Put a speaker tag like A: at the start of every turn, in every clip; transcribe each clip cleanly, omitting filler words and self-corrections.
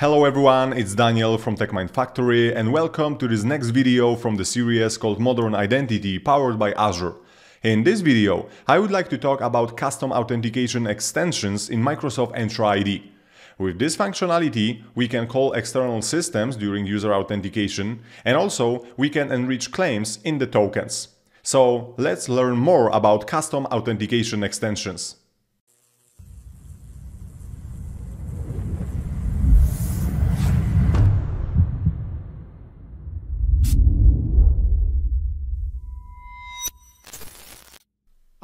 A: Hello everyone, it's Daniel from TechMind Factory and welcome to this next video from the series called Modern Identity powered by Azure. In this video, I would like to talk about custom authentication extensions in Microsoft Entra ID. With this functionality, we can call external systems during user authentication and also we can enrich claims in the tokens. So let's learn more about custom authentication extensions.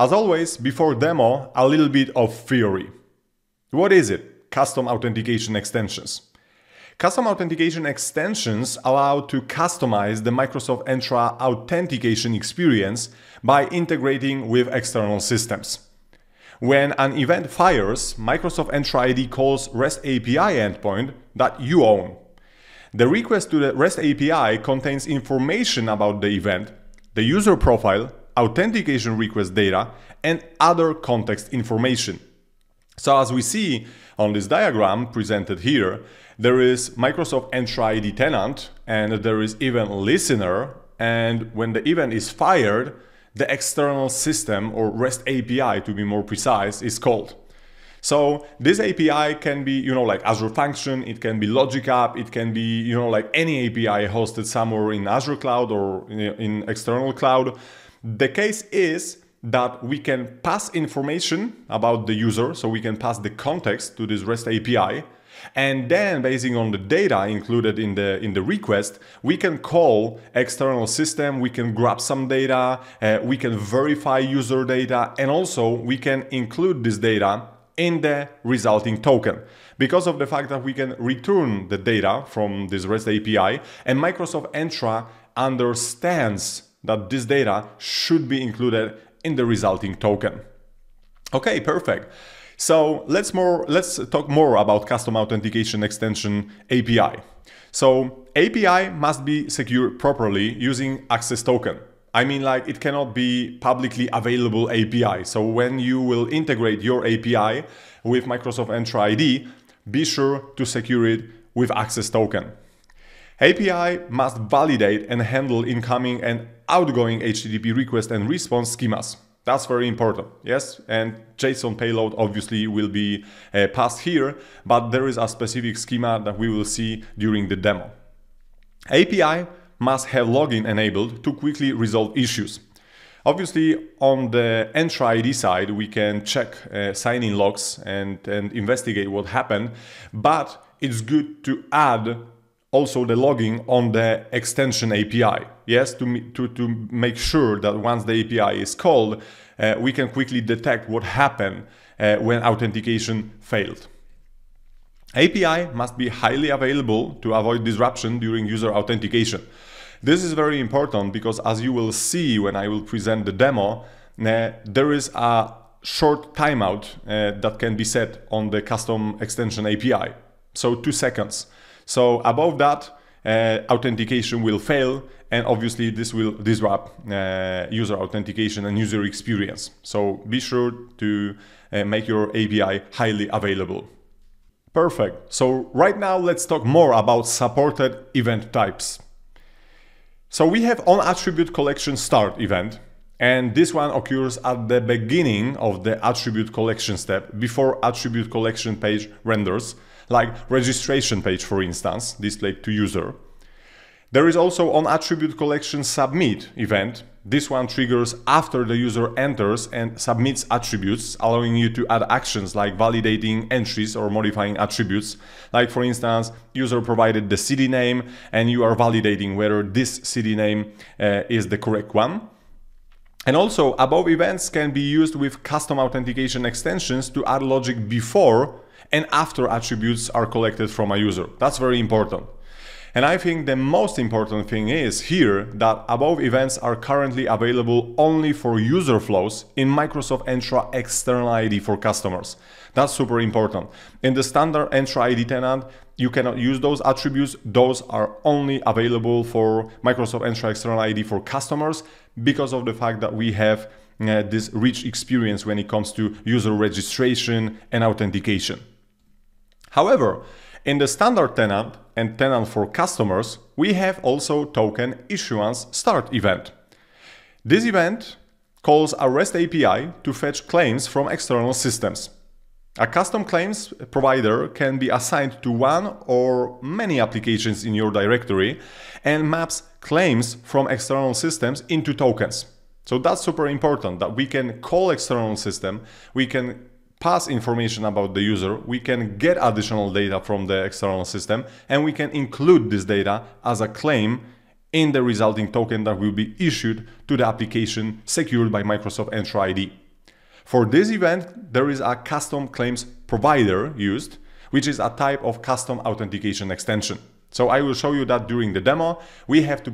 A: As always, before demo, a little bit of theory. What is it? Custom authentication extensions. Custom authentication extensions allow to customize the Microsoft Entra authentication experience by integrating with external systems. When an event fires, Microsoft Entra ID calls REST API endpoint that you own. The request to the REST API contains information about the event, the user profile, authentication request data, and other context information. So as we see on this diagram presented here, there is Microsoft Entra ID tenant and there is event listener, and when the event is fired, the external system or REST API to be more precise is called. So this API can be, like Azure Function, it can be Logic App, it can be, like any API hosted somewhere in Azure Cloud or in external cloud. The case is that we can pass information about the user, so we can pass the context to this REST API, and then based on the data included in the request, we can call external system, we can grab some data, we can verify user data, and also we can include this data in the resulting token. Because of the fact that we can return the data from this REST API, and Microsoft Entra understands that this data should be included in the resulting token. Okay, perfect. So let's talk more about custom authentication extension API. So API must be secured properly using access token. I mean, like, it cannot be publicly available API. So when you will integrate your API with Microsoft Entra ID, be sure to secure it with access token. API must validate and handle incoming and outgoing HTTP request and response schemas. That's very important, yes? And JSON payload obviously will be passed here, but there is a specific schema that we will see during the demo. API must have login enabled to quickly resolve issues. Obviously, on the Entra ID side, we can check sign-in logs and investigate what happened, but it's good to add also the logging on the extension API, yes, to make sure that once the API is called, we can quickly detect what happened when authentication failed. API must be highly available to avoid disruption during user authentication. This is very important because, as you will see when I will present the demo, there is a short timeout that can be set on the custom extension API, so 2 seconds. So above that, authentication will fail, and obviously this will disrupt user authentication and user experience. So be sure to make your API highly available. Perfect. So right now let's talk more about supported event types. So we have onAttribute collection start event, and this one occurs at the beginning of the attribute collection step before attribute collection page renders, like registration page, for instance, displayed to user. There is also onAttribute collection submit event. This one triggers after the user enters and submits attributes, allowing you to add actions like validating entries or modifying attributes. Like, for instance, user provided the city name and you are validating whether this city name is the correct one. And also, above events can be used with custom authentication extensions to add logic before and after attributes are collected from a user. That's very important. And I think the most important thing is here that above events are currently available only for user flows in Microsoft Entra External ID for customers. That's super important. In the standard Entra ID tenant, you cannot use those attributes. Those are only available for Microsoft Entra External ID for customers because of the fact that we have this rich experience when it comes to user registration and authentication. However, in the standard tenant and tenant for customers, we have also token issuance start event. This event calls a REST API to fetch claims from external systems. A custom claims provider can be assigned to one or many applications in your directory and maps claims from external systems into tokens. So that's super important, that we can call external system, we can pass information about the user, we can get additional data from the external system, and we can include this data as a claim in the resulting token that will be issued to the application secured by Microsoft Entra ID. For this event, there is a custom claims provider used, which is a type of custom authentication extension. So I will show you that during the demo. We have to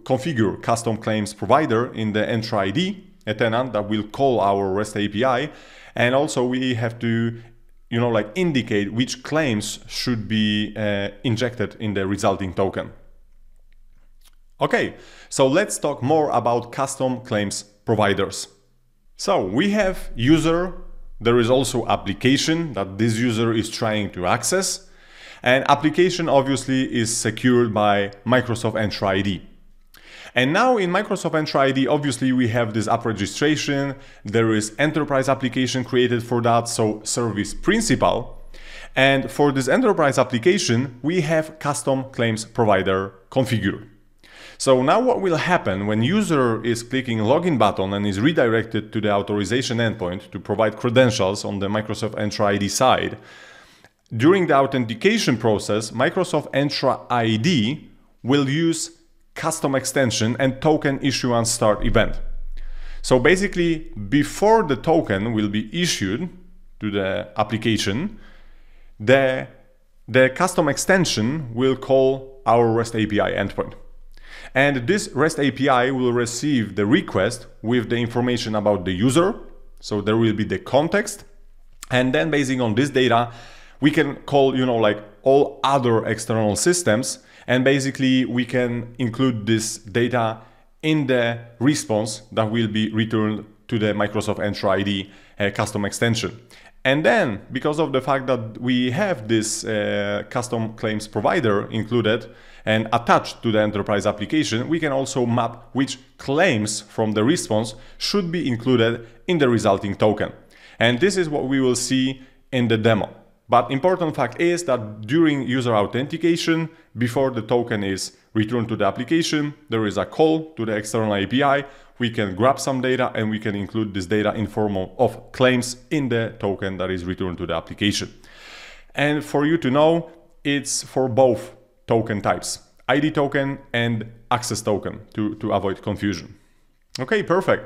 A: configure custom claims provider in the Entra ID, a tenant that will call our REST API, and also we have to indicate which claims should be injected in the resulting token. Okay, so let's talk more about custom claims providers. So we have user, there is also application that this user is trying to access, and application obviously is secured by Microsoft Entra ID. And now in Microsoft Entra ID, obviously we have this app registration, there is enterprise application created for that, so service principal. And for this enterprise application, we have custom claims provider configured. So now what will happen when user is clicking login button and is redirected to the authorization endpoint to provide credentials on the Microsoft Entra ID side? During the authentication process, Microsoft Entra ID will use custom extension and token issuance start event. So basically, before the token will be issued to the application, the custom extension will call our REST API endpoint. And this REST API will receive the request with the information about the user. So there will be the context. And then based on this data, we can call, all other external systems. And basically we can include this data in the response that will be returned to the Microsoft Entra ID custom extension. And then, because of the fact that we have this custom claims provider included and attached to the enterprise application, we can also map which claims from the response should be included in the resulting token. And this is what we will see in the demo. But important fact is that during user authentication, before the token is returned to the application, there is a call to the external API. We can grab some data and we can include this data in form of claims in the token that is returned to the application. And for you to know, it's for both token types, ID token and access token, to avoid confusion. Okay, perfect.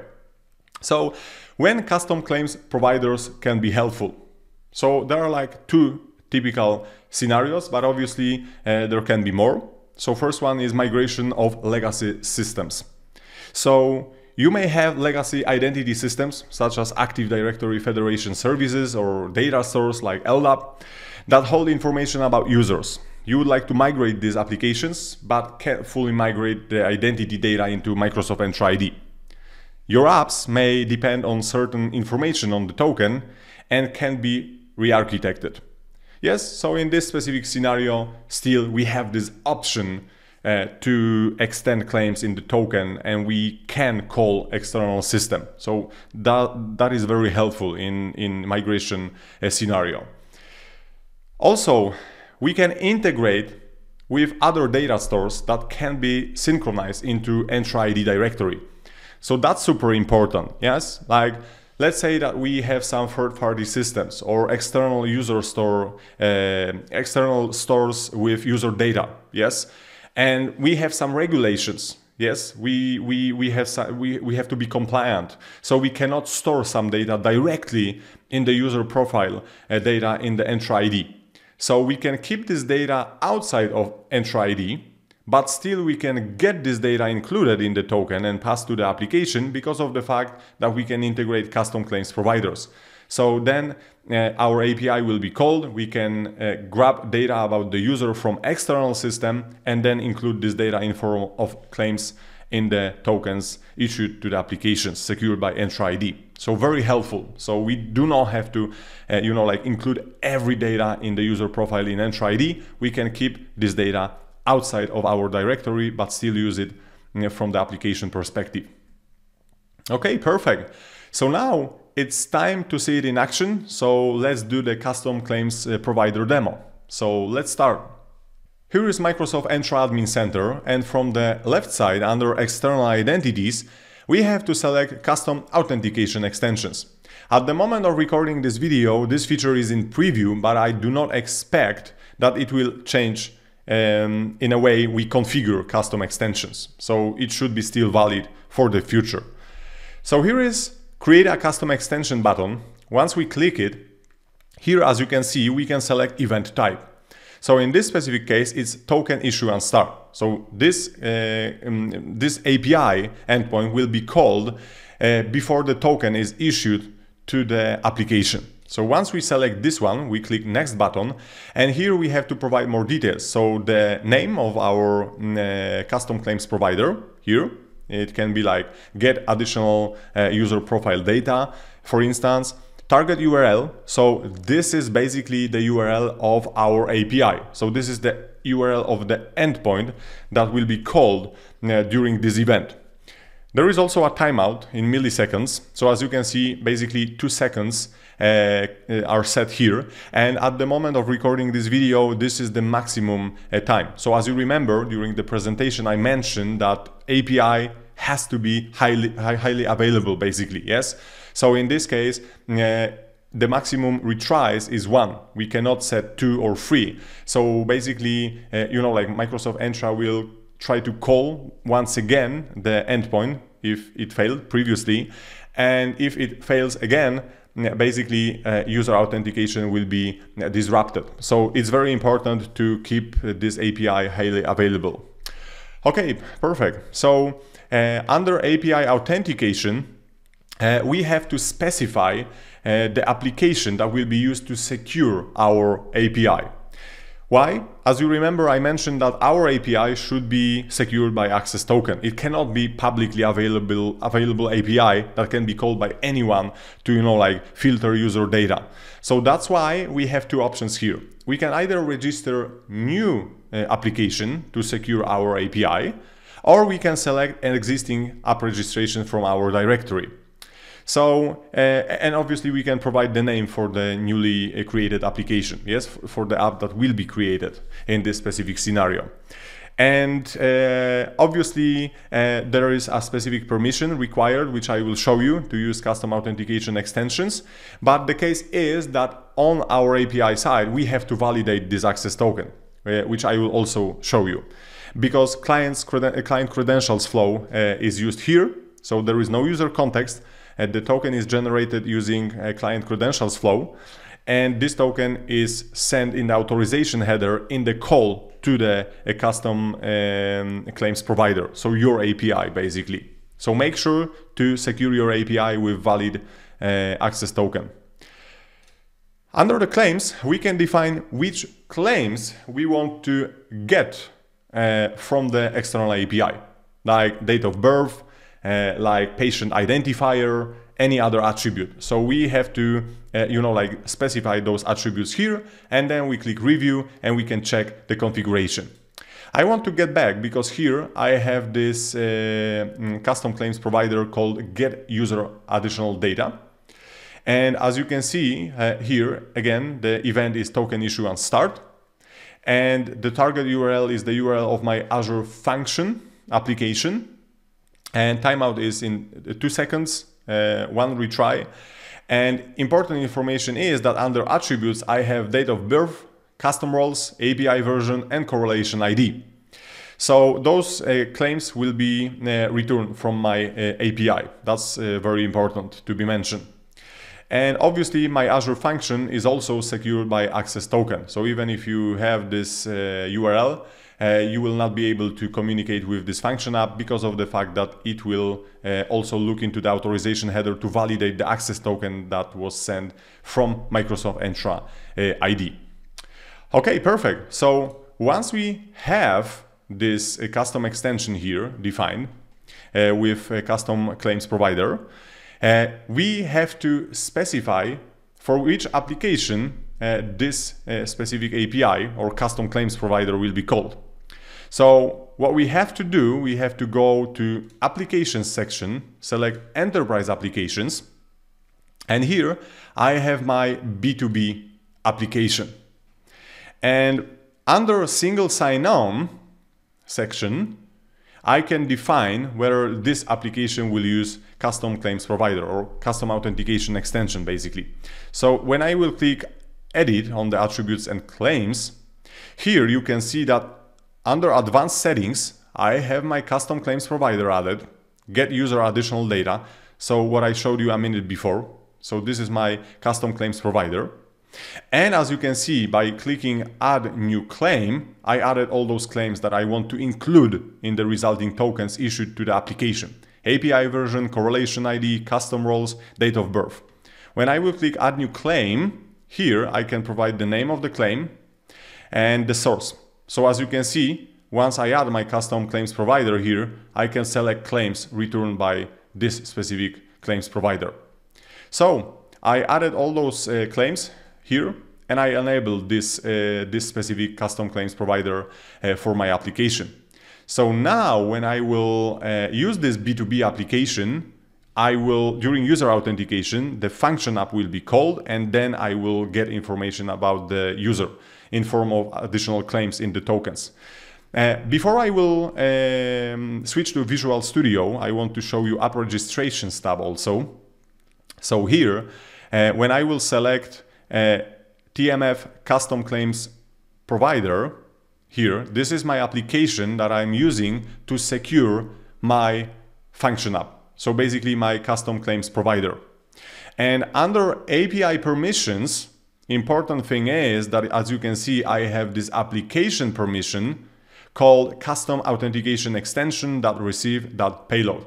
A: So when custom claims providers can be helpful? So there are two typical scenarios, but obviously there can be more. So first one is migration of legacy systems. So you may have legacy identity systems such as Active Directory Federation services or data stores like LDAP that hold information about users. You would like to migrate these applications, but can't fully migrate the identity data into Microsoft Entra ID. Your apps may depend on certain information on the token and can be re-architected. Yes, so in this specific scenario, still we have this option to extend claims in the token, and we can call external system. So that is very helpful in migration scenario. Also, we can integrate with other data stores that can be synchronized into Entra ID directory. So that's super important, yes? Let's say that we have some third-party systems or external user store, external stores with user data, yes? And we have some regulations, yes? We have to be compliant. So we cannot store some data directly in the user profile data in the Entra ID. So we can keep this data outside of Entra ID, but still we can get this data included in the token and pass to the application because of the fact that we can integrate custom claims providers. So then our API will be called, we can grab data about the user from external system and then include this data in form of claims in the tokens issued to the applications secured by Entra ID. So very helpful. So we do not have to, include every data in the user profile in Entra ID. We can keep this data outside of our directory, but still use it from the application perspective. Okay, perfect. So now it's time to see it in action. So let's do the custom claims provider demo. So let's start. Here is Microsoft Entra Admin Center, and from the left side under external identities, we have to select Custom Authentication Extensions. At the moment of recording this video, this feature is in preview, but I do not expect that it will change in a way we configure custom extensions. So it should be still valid for the future. So here is Create a Custom Extension button. Once we click it, here as you can see, we can select event type. So in this specific case, it's token issuance start. So this API endpoint will be called before the token is issued to the application. So once we select this one, we click next button, and here we have to provide more details. So the name of our custom claims provider here, it can be like get additional user profile data, for instance. Target URL, so this is basically the URL of our API. So this is the URL of the endpoint that will be called during this event. There is also a timeout in milliseconds. So as you can see, basically 2 seconds are set here. And at the moment of recording this video, this is the maximum time. So as you remember, during the presentation, I mentioned that API has to be highly available, basically, yes? So in this case, the maximum retries is 1. We cannot set 2 or 3. So basically, Microsoft Entra will try to call once again the endpoint if it failed previously. And if it fails again, basically user authentication will be disrupted. So it's very important to keep this API highly available. Okay, perfect. So under API authentication, we have to specify the application that will be used to secure our API. Why? As you remember, I mentioned that our API should be secured by access token. It cannot be publicly available API that can be called by anyone to, filter user data. So that's why we have 2 options here. We can either register new application to secure our API, or we can select an existing app registration from our directory. So, and obviously we can provide the name for the newly created application, yes, for the app that will be created in this specific scenario. And obviously there is a specific permission required, which I will show you to use custom authentication extensions. But the case is that on our API side, we have to validate this access token, which I will also show you. Because client credentials flow is used here, so there is no user context. The token is generated using a client credentials flow, and this token is sent in the authorization header in the call to the custom claims provider, so your API basically. So make sure to secure your API with valid access token. Under the claims, we can define which claims we want to get from the external API, like date of birth, like patient identifier, any other attribute. So we have to, specify those attributes here, and then we click review and we can check the configuration. I want to get back because here I have this custom claims provider called get user additional data. And as you can see here, again, the event is token issuance start. And the target URL is the URL of my Azure function application. And timeout is in 2 seconds, 1 retry. And important information is that under attributes, I have date of birth, custom roles, API version, and correlation ID. So those claims will be returned from my API. That's very important to be mentioned. And obviously my Azure function is also secured by access token. So even if you have this URL, you will not be able to communicate with this function app because of the fact that it will also look into the authorization header to validate the access token that was sent from Microsoft Entra ID. Okay, perfect. So once we have this custom extension here defined, with a custom claims provider, we have to specify for which application this specific API or custom claims provider will be called. So what we have to do, we have to go to Applications section, select Enterprise Applications, and here I have my B2B application. And under Single Sign-On section, I can define whether this application will use custom claims provider or custom authentication extension, basically. So when I will click Edit on the attributes and claims, here you can see that under Advanced Settings, I have my custom claims provider added, get user additional data. So what I showed you a minute before. So this is my custom claims provider. And as you can see, by clicking Add New Claim, I added all those claims that I want to include in the resulting tokens issued to the application. API version, correlation ID, custom roles, date of birth. When I will click Add New Claim, here I can provide the name of the claim and the source. So as you can see, once I add my custom claims provider here, I can select claims returned by this specific claims provider. So I added all those claims here, and I enabled this specific custom claims provider for my application. So now when I will use this B2B application, I will, during user authentication, the function app will be called, and then I will get information about the user in form of additional claims in the tokens. Before I will switch to Visual Studio, I want to show you App Registrations tab also. So here, when I will select TMF Custom Claims Provider, here, this is my application that I'm using to secure my function app. So basically my custom claims provider. And under API permissions, important thing is that, as you can see, I have this application permission called Custom Authentication Extension.receive.payload.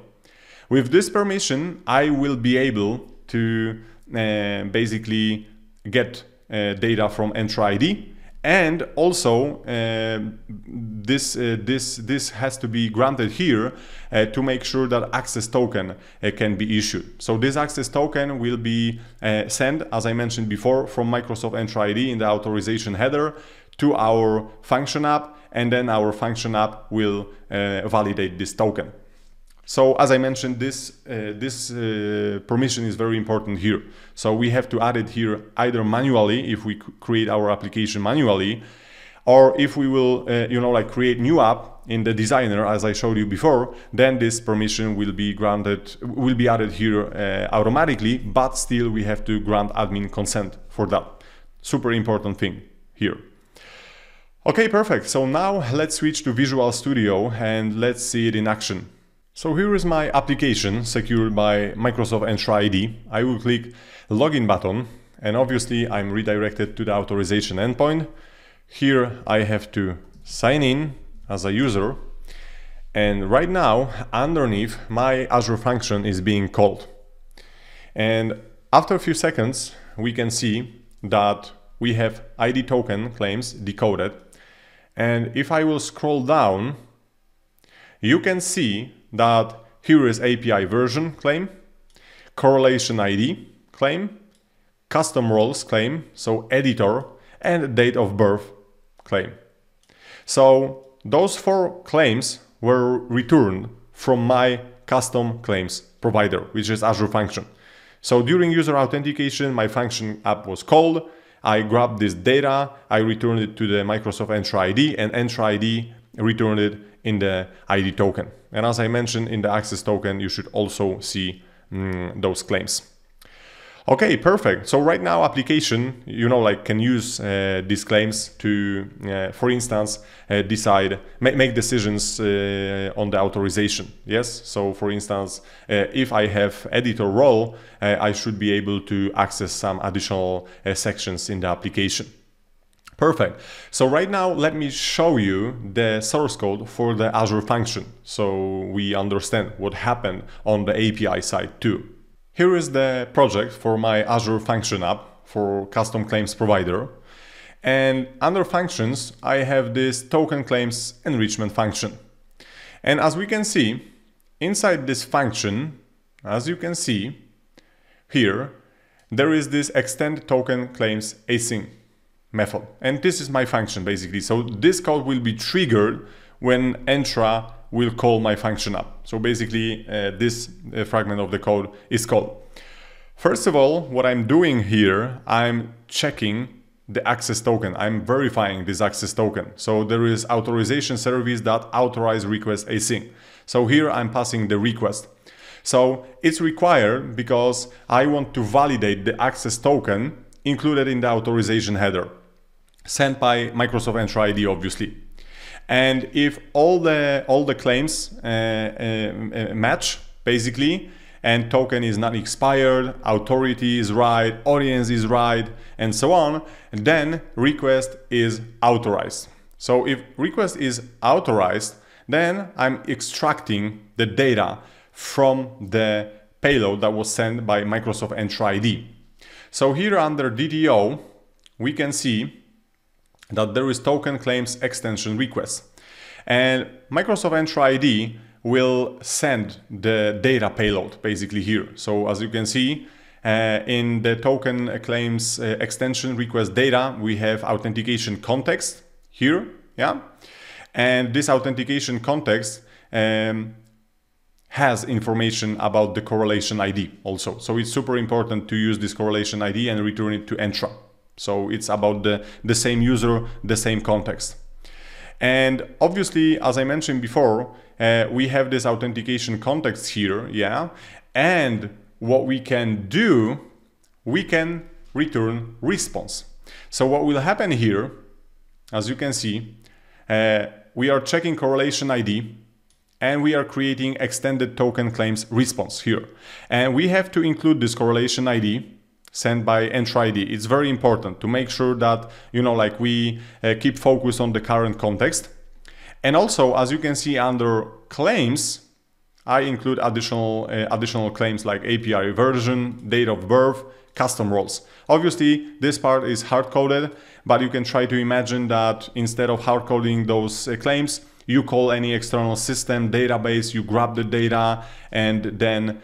A: With this permission, I will be able to basically get data from Entra ID, and also this has to be granted here to make sure that access token can be issued. So this access token will be sent, as I mentioned before, from Microsoft Entra ID in the authorization header to our function app, and then our function app will validate this token. So as I mentioned, this permission is very important here. So we have to add it here either manually if we create our application manually, or if we will, create new app in the designer, as I showed you before, then this permission will be added here automatically, but still we have to grant admin consent for that. Super important thing here. Okay, perfect. So now let's switch to Visual Studio and let's see it in action. So here is my application secured by Microsoft Entra ID. I will click Login button, and obviously I'm redirected to the authorization endpoint. Here I have to sign in as a user, and right now underneath my Azure function is being called. And after a few seconds we can see that we have ID token claims decoded, and if I will scroll down, you can see that here is API version claim, correlation ID claim, custom roles claim, so editor, and date of birth claim. So those 4 claims were returned from my custom claims provider, which is Azure function. So during user authentication, my function app was called, I grabbed this data, I returned it to the Microsoft Entra ID, and Entra ID returned it in the ID token. And as I mentioned, in the access token, you should also see those claims. Okay, perfect. So right now application, can use these claims to, for instance, make decisions on the authorization. Yes. So for instance, if I have editor role, I should be able to access some additional sections in the application. Perfect. So right now, let me show you the source code for the Azure function, so we understand what happened on the API side too. Here is the project for my Azure function app for custom claims provider. And under functions, I have this token claims enrichment function. And as we can see, inside this function, as you can see here, there is this extend token claims async method. And this is my function basically. So this code will be triggered when Entra will call my function up. So basically this fragment of the code is called. First of all, what I'm doing here, I'm checking the access token. I'm verifying this access token. So there is authorization service that authorize request async. So here I'm passing the request. So it's required because I want to validate the access token included in the authorization header sent by Microsoft Entra ID, obviously. And if all the claims match basically, and token is not expired, authority is right, audience is right, and so on, then request is authorized. So if request is authorized, then I'm extracting the data from the payload that was sent by Microsoft Entra ID. So here under DTO, we can see that there is token claims extension request. And Microsoft Entra ID will send the data payload basically here. So as you can see, in the token claims extension request data, we have authentication context here, yeah? And this authentication context has information about the correlation ID also. So it's super important to use this correlation ID and return it to Entra. So it's about the same user, the same context. And obviously, as I mentioned before, we have this authentication context here, yeah? And what we can do, we can return response. So what will happen here, as you can see, we are checking correlation ID and we are creating extended token claims response here. And we have to include this correlation ID sent by Entra ID. It's very important to make sure that, you know, like we keep focus on the current context. And also, as you can see under claims, I include additional claims like API version, date of birth, custom roles. Obviously, this part is hard-coded, but you can try to imagine that instead of hard-coding those claims, you call any external system database, you grab the data, and then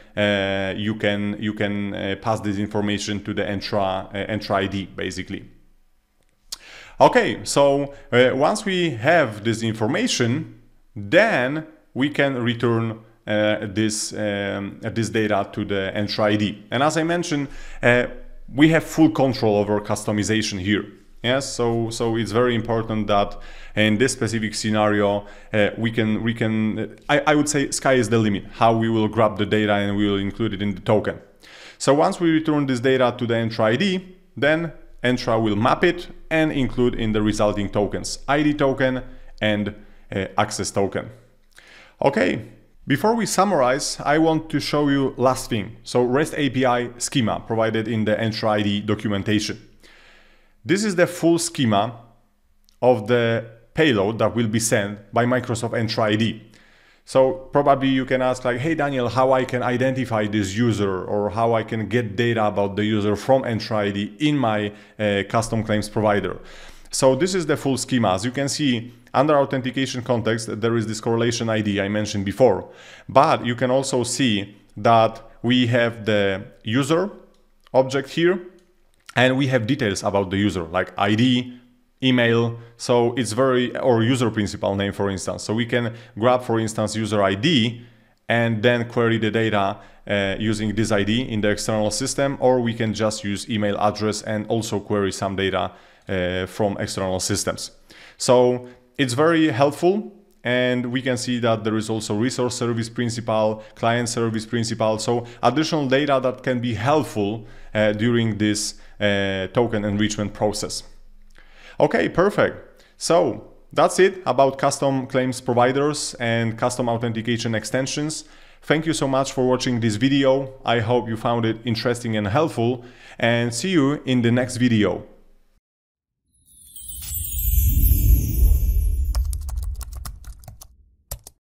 A: you can pass this information to the Entra ID, basically. Okay, so once we have this information, then we can return this data to the Entra ID. And as I mentioned, we have full control over customization here. Yes, so it's very important that in this specific scenario, I would say sky is the limit, how we will grab the data and we will include it in the token. So once we return this data to the Entra ID, then Entra will map it and include in the resulting tokens, ID token and access token. Okay, before we summarize, I want to show you last thing. So REST API schema provided in the Entra ID documentation. This is the full schema of the payload that will be sent by Microsoft Entra ID. So probably you can ask like, hey Daniel, how I can identify this user or how I can get data about the user from Entra ID in my custom claims provider. So this is the full schema. As you can see, under authentication context, there is this correlation ID I mentioned before. But you can also see that we have the user object here, and we have details about the user like ID, email, so it's or user principal name, for instance. So we can grab, for instance, user ID and then query the data using this ID in the external system, or we can just use email address and also query some data from external systems. So it's very helpful. And we can see that there is also resource service principal, client service principal, so additional data that can be helpful during this token enrichment process. Okay, perfect. So that's it about custom claims providers and custom authentication extensions. Thank you so much for watching this video. I hope you found it interesting and helpful, and see you in the next video.